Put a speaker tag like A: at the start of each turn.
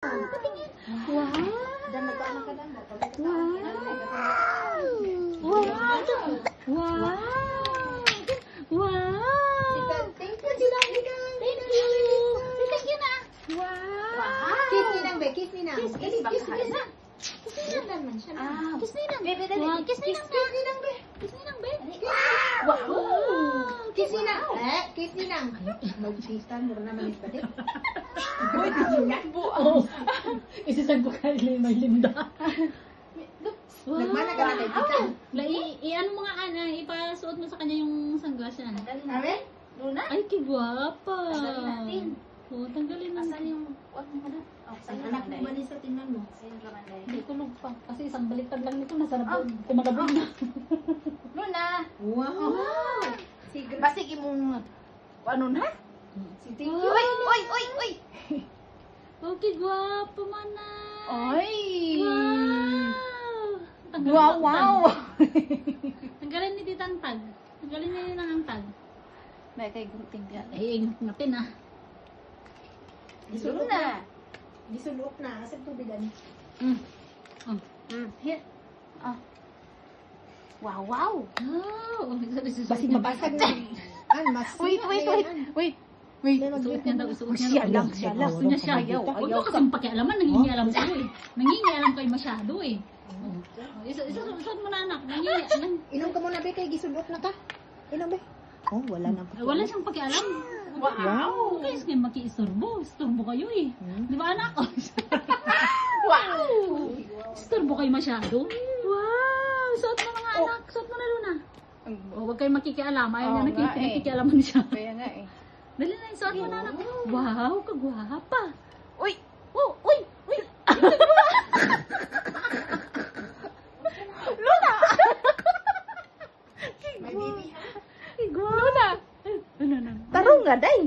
A: Patingin. Wow.
B: Dan nagkaanak ka dan.
A: Wow. Wow. Wow.
B: Thank you.
A: Thank you. Thank you na. Wow.
B: Kiss ni nang be, kiss ni nang.
A: Kiss ni nang. Kiss ni nang. Kiss ni nang. Wow. Kiss ni nang.
B: Kiss ni nang be.
A: Kiss ni nang be.
B: Wow. Kiss ni nang. Kiss ni nang. Mag-kistan mo naman is pati. Boy, yan.
A: Oh. Isasag ko kay may linda.
B: Nagmana ka na kay kita.
A: Ano mga ana, ipasuot mo sa kanya yung sunglasses.
B: Amen? Luna?
A: Ay, kigwapa.
C: Tanggalin natin.
A: Oo, tanggalin natin.
C: Asan yung wag mo na?
B: Ang anak mo ba sa tingnan mo?
A: Hindi tulog pa. Kasi isang baliktad lang nito, nasa rabon. Kumagabog na.
C: Luna!
B: Wow!
C: Basig imong ano na?
B: Thank you.
C: Uy!
A: Okay, gwapo manay.
C: Ay!
A: Wow!
C: Wow!
A: Tanggalin ni Titang Tag. Tanggalin niya yun ang tag.
C: May kay gunting ka.
A: Ay, natin ah.
C: Luna!
B: Gisulok na. Asa tubigan?
C: Here. Ah. Wow!
A: Oh,
B: Basig mabasag na. Mas.
C: Wait!
A: Suot niya daw, suot niya.
C: Siya lang.
A: Gusto niya siya. Huwag mo kasing pakialaman, nangingialam sa'yo eh. Nangingialam kayo masyado eh. Isuot mo na anak.
B: Inom ka muna be kay gisulok na ka. Inom be. Oh, wala nang
A: Wala siyang pakialam.
B: Wow!
A: Kaya kayo maki-istorbo. Istorbo kayo eh. Di ba anak?
C: Wow!
A: Istorbo kayo masyado. Wow! Suot mo mga anak. Suot mo na Luna. Huwag kayo makikialam. Ayaw niya nakikialaman siya.
C: Kaya nga eh.
A: Dali na, suot mo na anak. Wow! Kagwapa.
C: Uy!
A: Oh! Uy!
B: May baby ha?
A: Luna! Ano?
C: Tarong nga day!